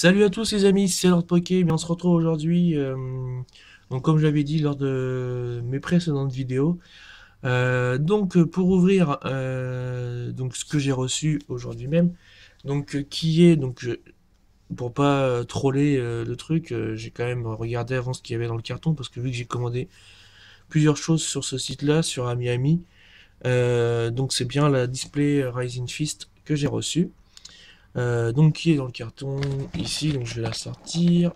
Salut à tous les amis, c'est Lord Poké. On se retrouve aujourd'hui, donc comme je l'avais dit lors de mes précédentes vidéos. Pour ouvrir donc ce que j'ai reçu aujourd'hui même, qui est pour pas troller le truc, j'ai quand même regardé avant ce qu'il y avait dans le carton parce que vu que j'ai commandé plusieurs choses sur ce site-là, sur Amiami, donc c'est bien la display Rising Fist que j'ai reçue. Donc qui est dans le carton ici, donc je vais la sortir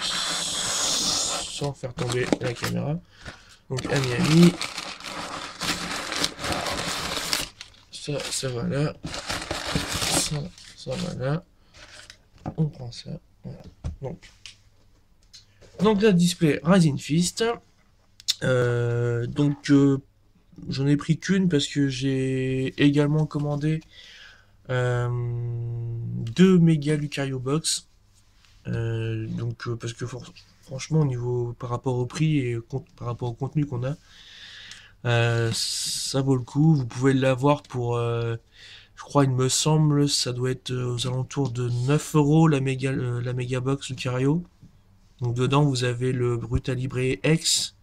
sans faire tomber la caméra. Donc Amiami, ça va là, ça va là, on prend ça, voilà. Donc la display Rising Fist, j'en ai pris qu'une parce que j'ai également commandé deux méga Lucario Box. Parce que franchement, au niveau par rapport au prix et par rapport au contenu qu'on a, ça vaut le coup. Vous pouvez l'avoir pour, je crois, il me semble, ça doit être aux alentours de 9 euros la méga box Lucario. Donc dedans, vous avez le Brutalibre X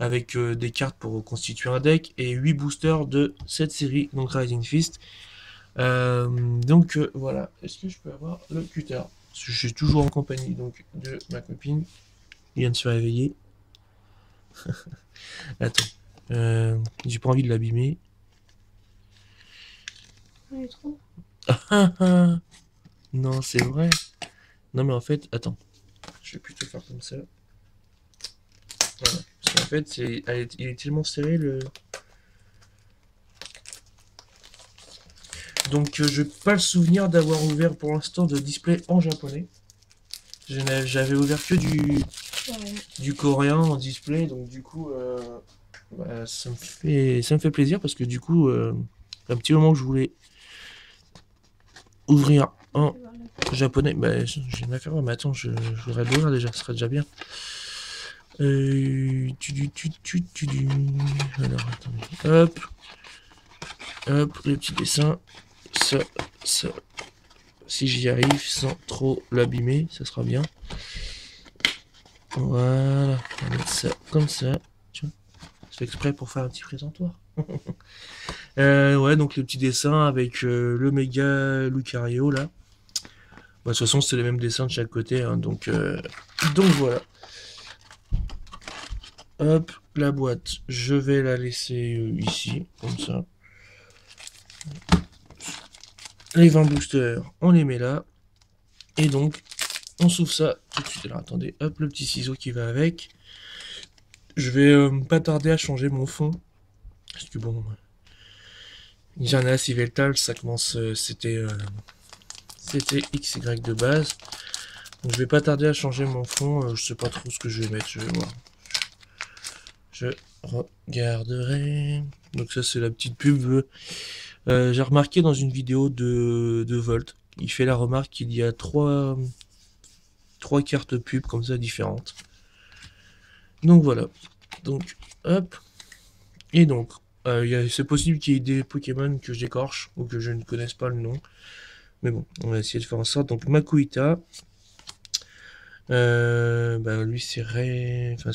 avec des cartes pour constituer un deck et 8 boosters de cette série, donc Rising Fist. Voilà. Est-ce que je peux avoir le cutter? Je suis toujours en compagnie donc de ma copine. Il vient de se réveiller. Attends. J'ai pas envie de l'abîmer. Non, c'est vrai. Non, mais en fait, attends. Je vais plutôt faire comme ça. Voilà. Parce qu'en fait, il est tellement serré le. Donc, je n'ai pas le souvenir d'avoir ouvert pour l'instant de display en japonais. J'avais ouvert que du coréen en display, donc du coup, ça me fait plaisir parce que du coup, un petit moment que je voulais ouvrir en japonais, j'ai une affaire, mais attends, je voudrais l'ouvrir déjà, ce serait déjà bien. Alors, attendez, hop, les petits dessins, ça, si j'y arrive sans trop l'abîmer, ça sera bien. Voilà, on va mettre ça comme ça. Tiens, c'est fait exprès pour faire un petit présentoir. Ouais, donc le petit dessin avec le méga Lucario là. De toute façon, c'est les mêmes dessins de chaque côté, hein, donc voilà. Hop, la boîte, je vais la laisser ici, comme ça. Les 20 boosters, on les met là. Et donc, on s'ouvre ça tout de suite. Alors attendez, hop, le petit ciseau qui va avec. Je vais pas tarder à changer mon fond. Parce que bon, Jana Siveltal, ça commence, c'était XY de base. Donc je vais pas tarder à changer mon fond. Je sais pas trop ce que je vais mettre, je vais voir. Je regarderai. Donc ça c'est la petite pub. J'ai remarqué dans une vidéo de Volt, il fait la remarque qu'il y a trois cartes pub comme ça différentes. Donc voilà. Donc hop. Et donc c'est possible qu'il y ait des Pokémon que j'écorche ou que je ne connaisse pas le nom. Mais bon, on va essayer de faire en sorte. Donc Makuita. Lui c'est Ray. Enfin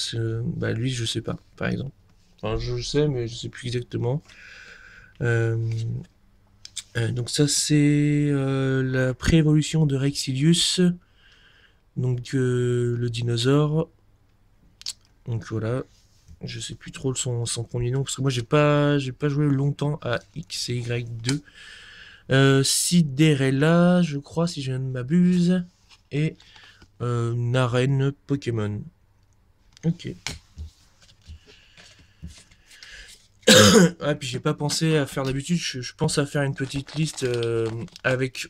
lui je sais pas, par exemple. Enfin je sais mais je sais plus exactement. Donc ça c'est la pré-évolution de Rexilius. Donc le dinosaure. Donc voilà. Je sais plus trop son premier nom parce que moi j'ai pas joué longtemps à X et Y2. Cinderella, je crois si je ne m'abuse, et une arène Pokémon. Ok. Ah puis j'ai pas pensé à faire d'habitude. Je pense à faire une petite liste avec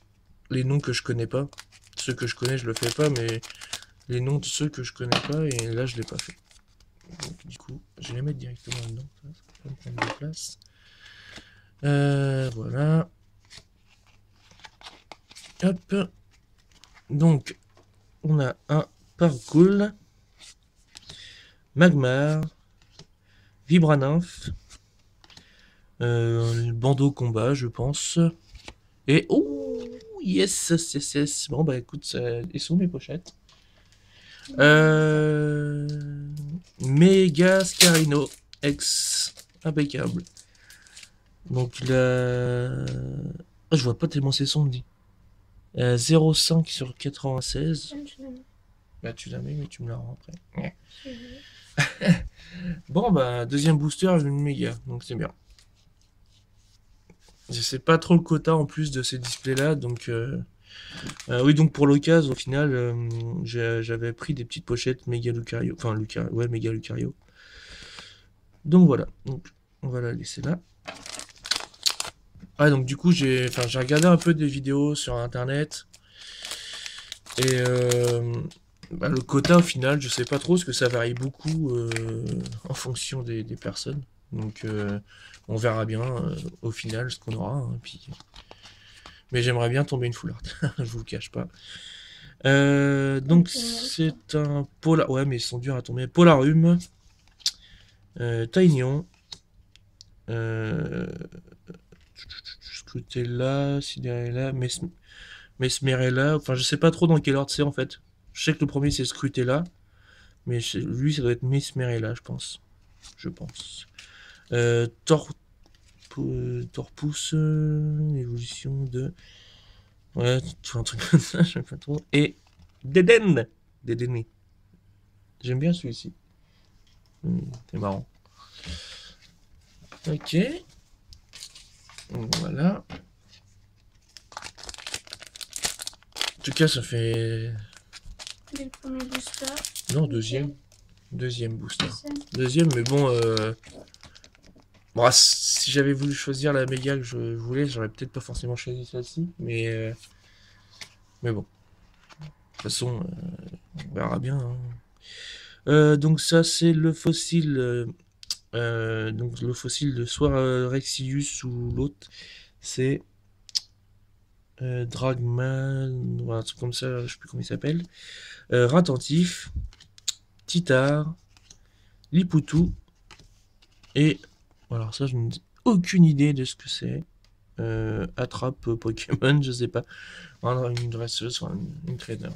les noms que je connais pas. Ceux que je connais, je le fais pas, mais les noms de ceux que je connais pas, et là je l'ai pas fait. Donc du coup, je vais les mettre directement dedans. Ça va me prendre de la place. Voilà. Hop. Donc, on a un Parcours, Magmar, Vibranymph, Bandeau Combat, je pense. Et oh, yes, yes, yes. Bon, bah écoute, ils sont mes pochettes. Méga Scarino X. Impeccable. Donc là... Ah, je vois pas tellement c'est son dit. 0,5 sur 96. Bah tu la mets mais tu me la rends après. Bon bah deuxième booster, une méga, donc c'est bien. Je sais pas trop le quota en plus de ces displays là, donc oui, donc pour l'occasion au final j'avais pris des petites pochettes méga Lucario, enfin ouais, méga Lucario. Donc voilà, donc on va la laisser là. Ah, donc du coup j'ai regardé un peu des vidéos sur internet et bah, le quota au final je sais pas trop parce que ça varie beaucoup en fonction des personnes, donc on verra bien au final ce qu'on aura, hein, puis... mais j'aimerais bien tomber une full art, je vous le cache pas. Donc c'est un polar, ouais mais ils sont durs à tomber. Polarium, Taignon, Scrutella, Cinderella, Mesmerella, enfin je sais pas trop dans quel ordre c'est en fait. Je sais que le premier c'est Scrutella, mais lui ça doit être Mesmerella je pense. Je pense. Torpus, évolution de... Ouais, tout un truc comme ça, je sais pas trop. Et Deden. Dedenne. J'aime bien celui-ci. C'est marrant. Ok. Voilà. En tout cas, ça fait... Le premier booster. Non, deuxième. Deuxième booster. Deuxième, mais bon... Bon, si j'avais voulu choisir la méga que je voulais, j'aurais peut-être pas forcément choisi celle-ci, mais bon. De toute façon, on verra bien. Hein. Donc ça, c'est le fossile... donc le fossile de soit Rexius ou l'autre, c'est Dragman, voilà, un truc comme ça, je sais plus comment il s'appelle. Ratentif, Titar, Lipoutou, et voilà, ça je n'ai aucune idée de ce que c'est. Attrape Pokémon, je sais pas. Voilà, une dresseuse, enfin, une trainer.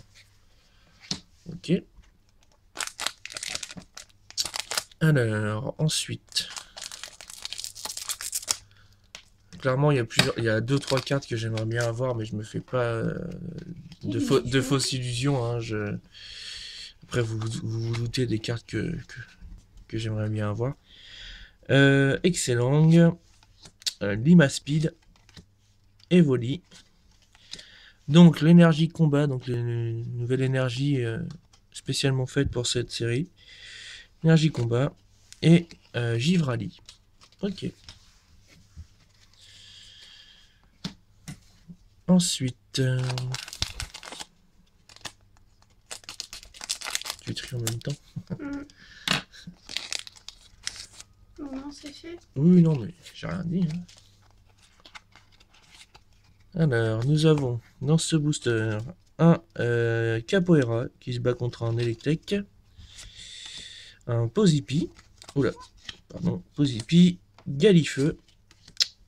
Ok. Alors, ensuite. Clairement, il y a 2-3 cartes que j'aimerais bien avoir, mais je me fais pas de fausses illusions. Hein, après, vous doutez des cartes que j'aimerais bien avoir. Excellent. Limaspeed. Evoli. Donc, l'énergie combat, donc les nouvelle énergie spécialement faite pour cette série. Énergie combat. Et Givrali. Ok. Ensuite, tu tries en même temps. Non, c'est fait. Oui, non, mais j'ai rien dit. Hein. Alors, nous avons dans ce booster un Capoeira qui se bat contre un Electek, un Posipi, oula, pardon, Posipi, Galifeu,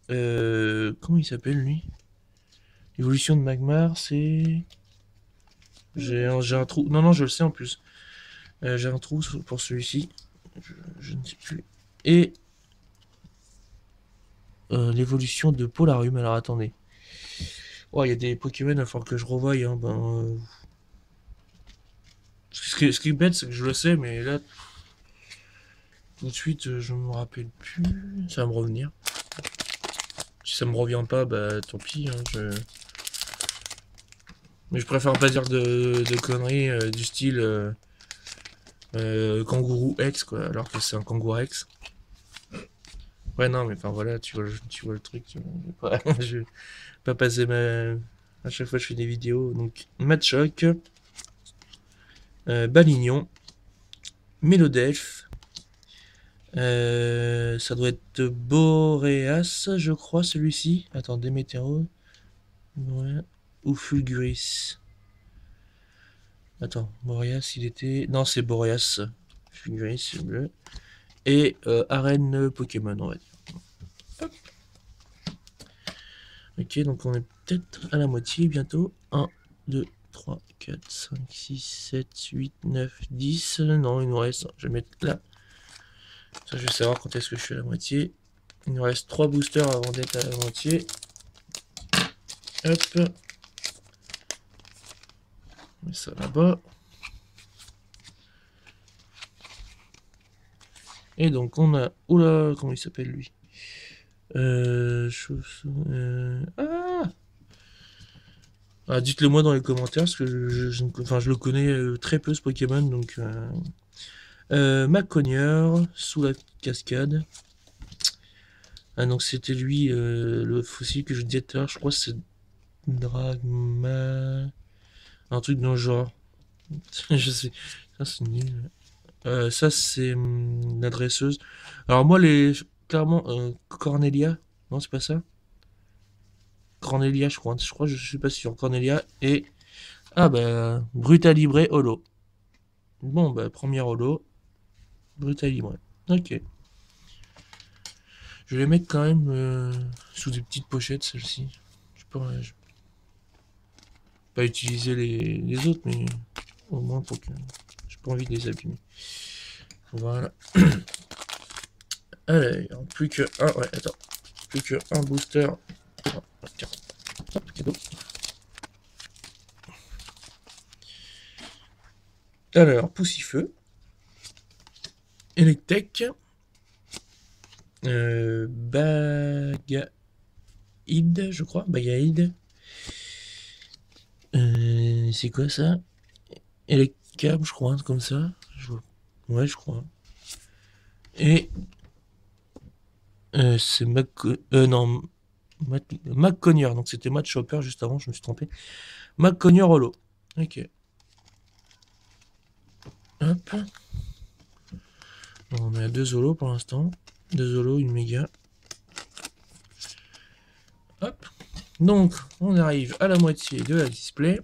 comment il s'appelle lui? Évolution de Magmar, c'est... J'ai un trou, non, je le sais en plus. J'ai un trou pour celui-ci, je ne sais plus. Et l'évolution de Polarium, alors attendez. Oh, il y a des Pokémon, il va falloir que je revoie. Hein, ce qui est bête, c'est que je le sais, mais là, tout de suite, je me rappelle plus. Ça va me revenir. Si ça me revient pas, bah tant pis. Hein, mais je préfère pas dire de conneries du style Kangourou X, quoi, alors que c'est un Kangourou X. Ouais, non, mais enfin voilà, tu vois le truc. Je vais pas passer à chaque fois que je fais des vidéos. Donc, Machoc, Balignon, Mélodelph. Ça doit être Boreas, je crois, celui-ci. Attends, Démétéro. Ouais. Ou Fulguris. Attends, Boreas, il était... Non, c'est Boreas. Fulguris, c'est bleu. Et arène Pokémon, on va dire. Hop. Ok, donc on est peut-être à la moitié bientôt. 1, 2, 3, 4, 5, 6, 7, 8, 9, 10. Non, il nous reste, je vais mettre là. Ça, je vais savoir quand est-ce que je suis à la moitié. Il nous reste 3 boosters avant d'être à la moitié. Hop. On met ça là-bas. Et donc on a... Oula, comment il s'appelle lui? Dites-le moi dans les commentaires, parce que je le connais très peu ce Pokémon, donc... Macogneur, sous la cascade. Ah donc c'était lui, le fossile que je disais tout à l'heure, je crois que c'est Dragma... Un truc dans le genre. Je sais. Ça c'est nul. Ça c'est la dresseuse. Alors moi clairement Cornelia. Non c'est pas ça. Cornelia je crois. Je suis pas sûr. Cornelia et ah bah Brutalibré Holo. Bon bah premier Holo. Brutalibré. Ok. Je vais les mettre quand même sous des petites pochettes celle-ci. Je peux pas utiliser les autres mais au moins pour que j'ai pas envie de les abîmer. Voilà. Alors, plus que un, ouais, attends, plus que un booster. Oh, tiens, hop, cadeau. Alors, Poussifeu, Electek, Bagaïd, je crois, Bagaïd. C'est quoi ça? Electab, je crois, comme ça. Ouais, je crois. Et c'est non, Macogneur, donc c'était Matt Chopper juste avant, je me suis trompé. Macogneur Holo. Ok. Hop. On est à 2 Holos pour l'instant. 2 Holos, une méga. Hop. Donc, on arrive à la moitié de la display.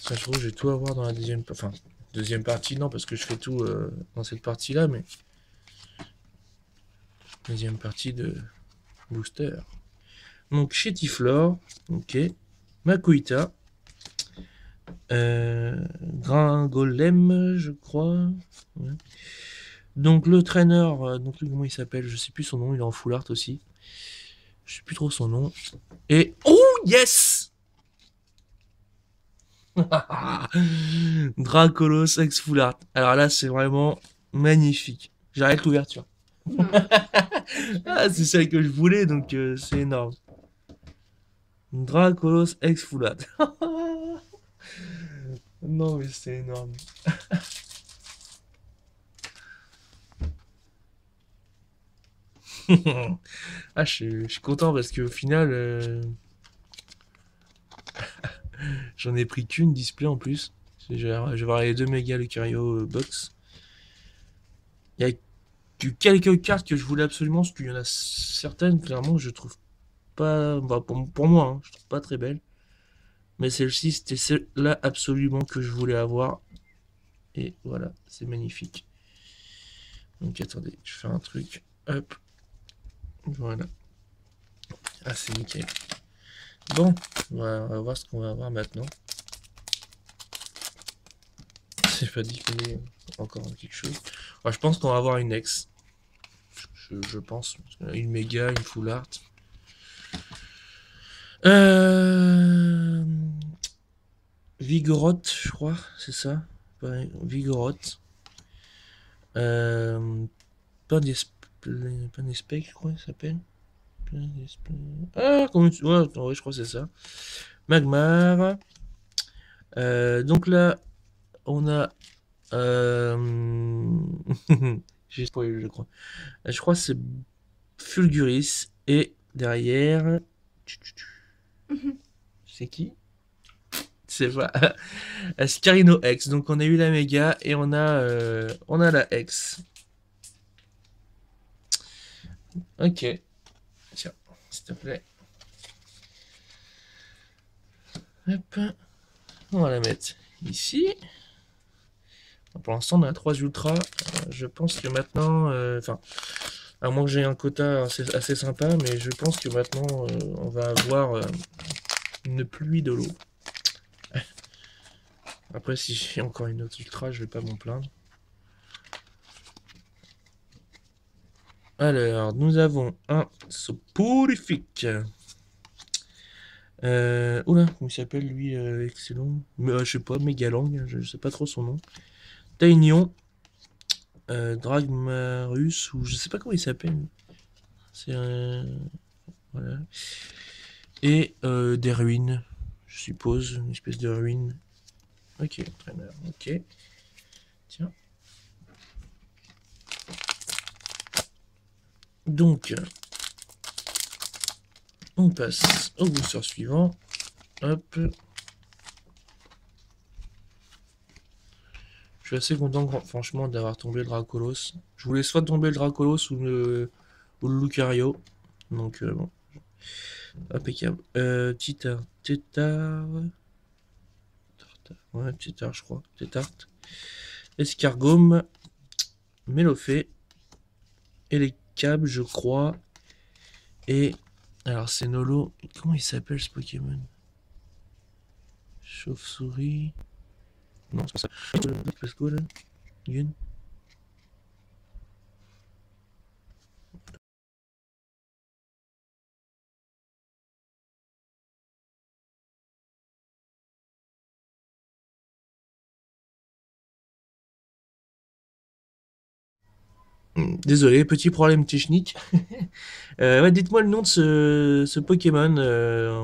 Ça, je trouve que je vais tout avoir dans la deuxième partie, non, parce que je fais tout dans cette partie-là, mais deuxième partie de booster. Donc, Chétiflore, ok. Makuhita. Gringolem, je crois. Ouais. Donc, le trainer, donc comment il s'appelle? Je sais plus son nom, il est en full art aussi. Je sais plus trop son nom. Et... Oh, yes! Dracolos ex full art. Alors là, c'est vraiment magnifique. J'arrête l'ouverture. Ah, c'est celle que je voulais, donc c'est énorme. Dracolos ex full art. Non, mais c'est énorme. Ah, je suis content parce qu'au final, j'en ai pris qu'une display en plus. Je vais avoir les 2 méga Lucario box. Il y a eu quelques cartes que je voulais absolument, parce qu'il y en a certaines, clairement, que je trouve pas. Bah, pour moi, hein, je trouve pas très belle. Mais celle-ci, c'était celle-là absolument que je voulais avoir. Et voilà, c'est magnifique. Donc attendez, je fais un truc. Hop. Voilà. Ah, c'est nickel. Bon, on va voir ce qu'on va avoir maintenant. C'est pas dit qu'il y ait encore quelque chose. Ouais, je pense qu'on va avoir une ex. Je pense. Une méga, une full art. Vigoroth, je crois, c'est ça. Ouais, Vigoroth. Panespec, je crois, il s'appelle. Ah, comment tu... Ouais, je crois que c'est ça. Magmar. Donc là, on a... J'ai spoilé, je crois. Je crois que c'est Fulguris. Et derrière... C'est qui? C'est pas... Scarino X. Donc on a eu la méga et on a la X. Ok. Tiens, s'il te plaît. Hop. On va la mettre ici. Pour l'instant, on a 3 ultras. Je pense que maintenant... À moins que j'ai un quota assez sympa, mais je pense que maintenant, on va avoir une pluie de l'eau. Après, si j'ai encore une autre ultra, je vais pas m'en plaindre. Alors, nous avons un soporifique. Oula, comment il s'appelle lui, excellent. Je sais pas, Megalang, je sais pas trop son nom. Taignon, Dragmarus, ou je sais pas comment il s'appelle. C'est un. Voilà. Et des ruines, je suppose, une espèce de ruine. Ok, entraîneur, ok. Tiens. Donc, on passe au booster suivant. Hop. Je suis assez content, franchement, d'avoir tombé le Dracolos. Je voulais soit tomber le Dracolos ou le Lucario. Donc, bon. Impeccable. Titar. Tétard. Ouais, Tétard, je crois. Tétart. Escargome. Mélophée. Electab, je crois. Et. Alors, c'est Nolo. Comment il s'appelle ce Pokémon? Chauve-souris. Non, c'est pas ça. Let's go là. Yun. Désolé, petit problème technique. Ouais, dites-moi le nom de ce Pokémon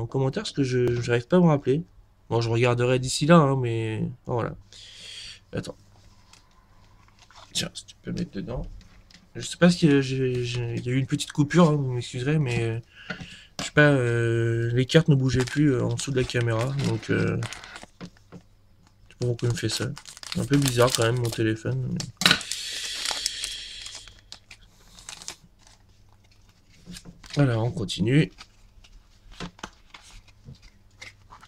en commentaire parce que je n'arrive pas à me rappeler. Bon, je regarderai d'ici là, hein, mais bon, voilà. Attends. Tiens, si tu peux mettre dedans. Je sais pas si il y a eu une petite coupure, hein, vous m'excuserez, mais je sais pas, les cartes ne bougeaient plus en dessous de la caméra, donc je sais pas pourquoi il me fait ça. C'est un peu bizarre quand même mon téléphone. Mais... Voilà, on continue.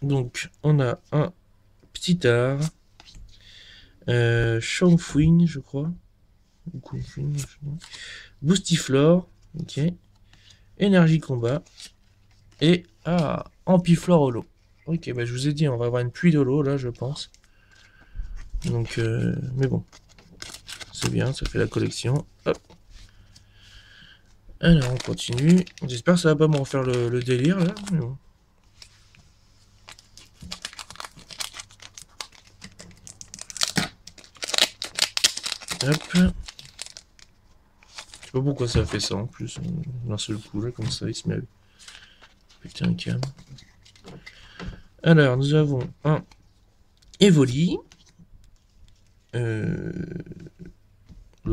Donc, on a un petit art. Shangfuin, je crois. Boostiflore. Ok. Énergie combat. Et Ampiflore holo. Ok, bah je vous ai dit, on va avoir une pluie de l'eau là, je pense. Donc, mais bon. C'est bien, ça fait la collection. Hop. Alors, on continue. J'espère que ça va pas me refaire le délire là. Mais bon. Hop. Je sais pas pourquoi ça fait ça en plus. D'un seul coup là, comme ça, il se met. Putain, un calme. Alors, nous avons un Evoli. Le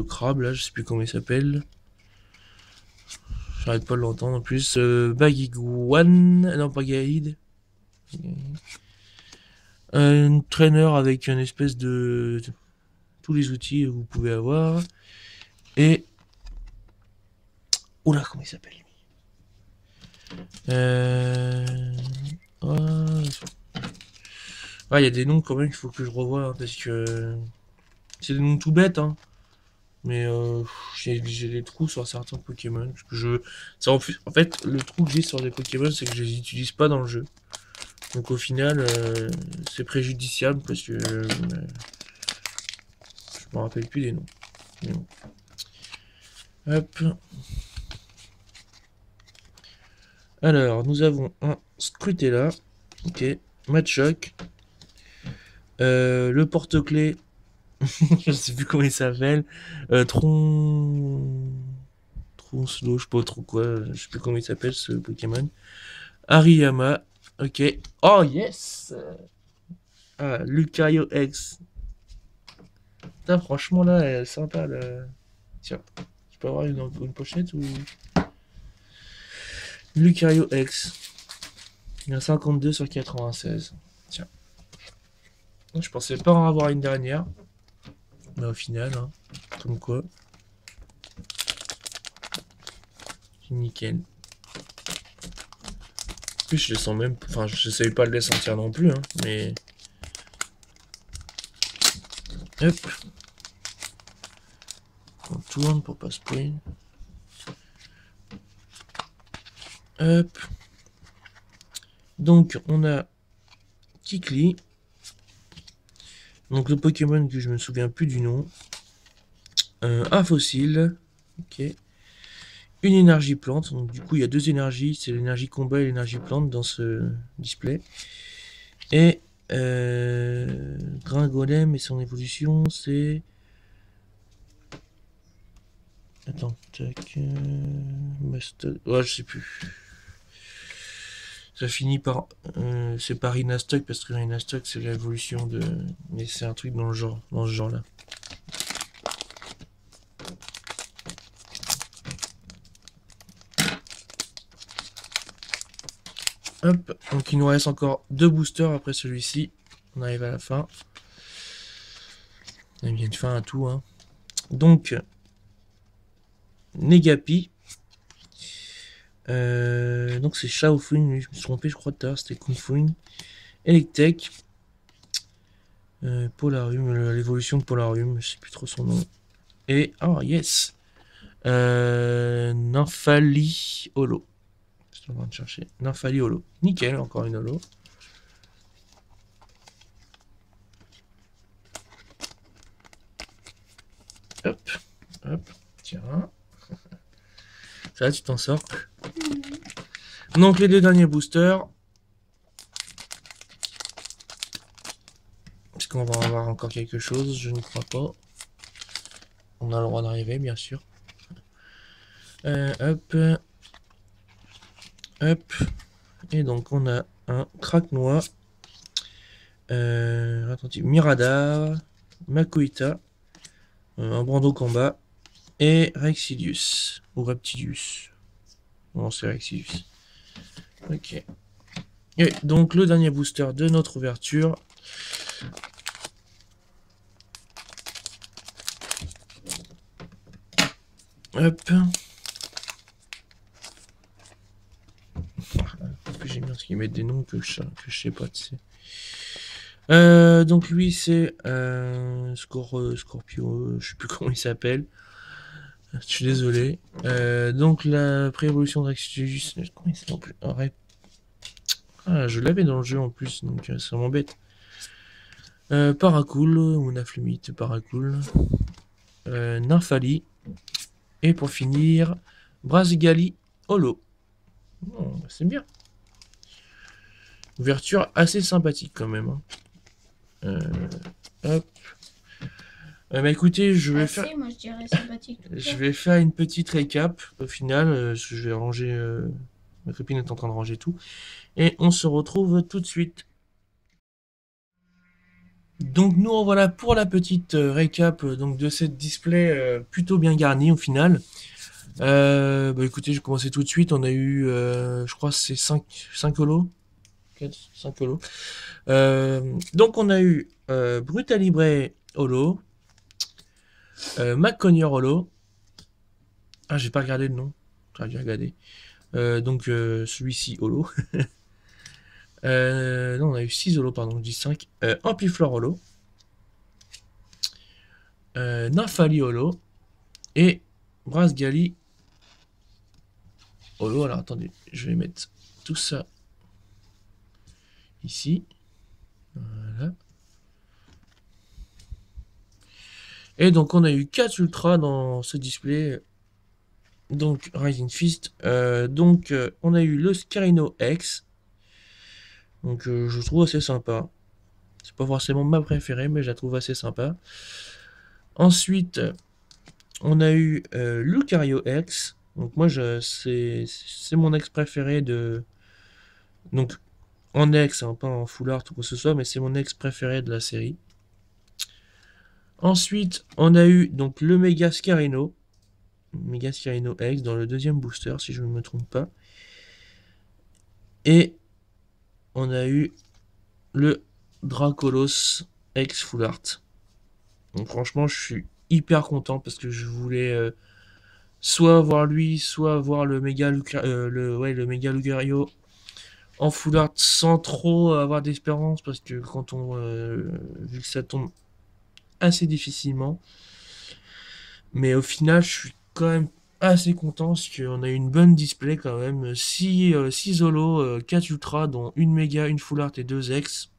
crabe là, je sais plus comment il s'appelle. J'arrête pas de l'entendre en plus. Bagiguan. Non, pas Gaïd. Un traîneur avec une espèce de. Tous les outils que vous pouvez avoir. Et. Oula, comment il s'appelle lui? Il y a des noms quand même qu'il faut que je revoie hein, parce que. C'est des noms tout bêtes, hein. Mais j'ai des trous sur certains Pokémon. Parce que en fait, le trou que j'ai sur des Pokémon, c'est que je les utilise pas dans le jeu. Donc au final, c'est préjudiciable parce que je me rappelle plus des noms. Mais bon. Hop. Alors, nous avons un Scrutella. Ok. Machoc. Le porte-clés. Je sais plus comment il s'appelle. Tronslo, je sais pas trop quoi. Je sais plus comment il s'appelle ce Pokémon. Hariyama. Ok. Oh yes! Ah, Lucario X. Putain, franchement là, elle est sympa là. Tiens, je peux avoir une pochette ou. Lucario X. Il y a 52 sur 96. Tiens. Je pensais pas en avoir une dernière. Mais au final, hein, comme quoi. C'est nickel. En plus, je les sens même. Enfin, je savais pas de les sentir non plus, hein, mais. Hop. On tourne pour pas spoiler. Hop. Donc, on a Kikli. Donc, le Pokémon que je me souviens plus du nom. Un fossile. Ok. Une énergie plante. Donc, du coup, il y a deux énergies. C'est l'énergie combat et l'énergie plante dans ce display. Et Gringolem et son évolution, c'est... Attends, tac... Ouais, je sais plus. Ça finit par... c'est pas Rhinastock, parce que Rhinastock, c'est l'évolution de... Mais c'est un truc dans le genre, dans ce genre-là. Hop, donc il nous reste encore deux boosters après celui-ci. On arrive à la fin. On a bien une fin à tout, hein. Donc, Negapi. Donc c'est Shaofun, je me suis trompé, je crois tout à l'heure, c'était Kungfun. Electek. Polarium, l'évolution de Polarium, je sais plus trop son nom. Et, oh yes, Nymphali Holo. Je suis en train de chercher. Nymphali Holo. Nickel, encore une Holo. Hop, hop, tiens. Ça, tu t'en sors. Donc, les deux derniers boosters. Est-ce qu'on va avoir encore quelque chose? Je ne crois pas. On a le droit d'arriver, bien sûr. Hop. Hop. Et donc, on a un Craquenois. Attendez, Miradar. Makoita. Un Brando Combat. Et Rexilius. Ou Reptilius. Non, c'est Rexilius. Ok. Et donc, le dernier booster de notre ouverture. Hop. En plus, j'aime bien ce qu'ils mettent des noms que je sais pas, tu sais. Donc, lui, c'est Scorpio. Je sais plus comment il s'appelle. Je suis désolé. Donc, la pré-évolution de Rexilius. Comment il s'appelle? Ah, je l'avais dans le jeu en plus, donc ça m'embête. Paracool, ou Naflumite, Paracool. Nymphali. Et pour finir, Brasigali Holo. Oh, c'est bien. Ouverture assez sympathique quand même. Hein. Hop. Bah écoutez, je vais faire. Moi, je dirais sympathique. Je vais faire une petite récap au final. Je vais ranger. Ma copine est en train de ranger tout. Et on se retrouve tout de suite. Donc nous en voilà pour la petite récap donc de cette display plutôt bien garni au final. Bah écoutez, je vais commencer tout de suite. On a eu, je crois, c'est 5 holos. 5 holos. Donc on a eu Brutalibre holo. McConnier holo. Ah, j'ai pas regardé le nom. J'aurais dû regarder. Donc celui-ci holo. Non, on a eu 6 holos, pardon, je dis 5. Ampiflore holo. Nymphali holo. Et Brasgali holo. Alors attendez, je vais mettre tout ça ici. Voilà. Et donc on a eu 4 ultras dans ce display. Donc Rising Fist. On a eu le Scarino X. Donc je trouve assez sympa. C'est pas forcément ma préférée, mais je la trouve assez sympa. Ensuite, on a eu Lucario X. Donc moi c'est mon ex préféré de. Donc en ex, hein, pas en full art ou quoi que ce soit, mais c'est mon ex préféré de la série. Ensuite, on a eu donc le Mega Scarino X dans le deuxième booster, si je ne me trompe pas. Et on a eu le Dracolos X Full Art. Donc franchement, je suis hyper content parce que je voulais soit avoir lui, soit avoir le Mega Lucario en Full Art sans trop avoir d'espérance parce que quand on vu que ça tombe assez difficilement. Mais au final, je suis quand même assez content parce qu'on a eu une bonne display quand même. 6 holos, 4 ultra, dont une méga, une full art et 2 X.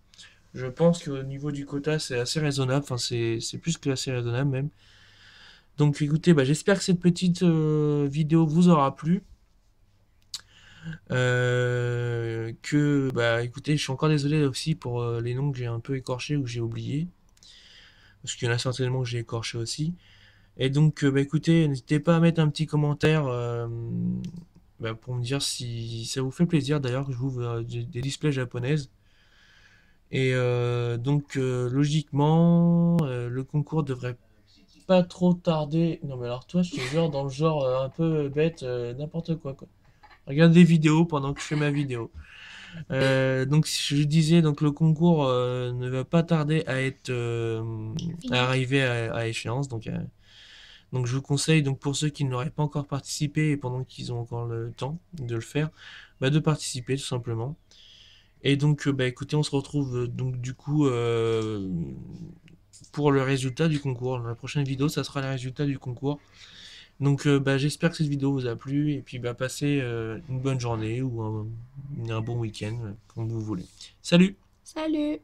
Je pense qu'au niveau du quota, c'est assez raisonnable. Enfin, c'est plus que assez raisonnable même. Donc écoutez, bah, j'espère que cette petite vidéo vous aura plu. Bah écoutez, je suis encore désolé aussi pour les noms que j'ai un peu écorchés ou que j'ai oubliés. Parce qu'il y en a certainement que j'ai écorché aussi. Et donc, bah écoutez, n'hésitez pas à mettre un petit commentaire bah, pour me dire si ça vous fait plaisir d'ailleurs que je vous des displays japonaises. Et donc, logiquement, le concours devrait pas trop tarder. Non, mais alors toi, je te jure, dans le genre un peu bête, n'importe quoi, quoi. Regarde des vidéos pendant que je fais ma vidéo. Donc, si je disais, donc le concours ne va pas tarder à être à Fini. arriver à échéance. Donc je vous conseille, donc pour ceux qui n'auraient pas encore participé et pendant qu'ils ont encore le temps de le faire, bah, de participer tout simplement. Et donc bah écoutez, on se retrouve donc du coup pour le résultat du concours. Dans la prochaine vidéo, ça sera le résultat du concours. Donc bah, j'espère que cette vidéo vous a plu et puis bah, passez une bonne journée ou un bon week-end, comme vous voulez. Salut! Salut!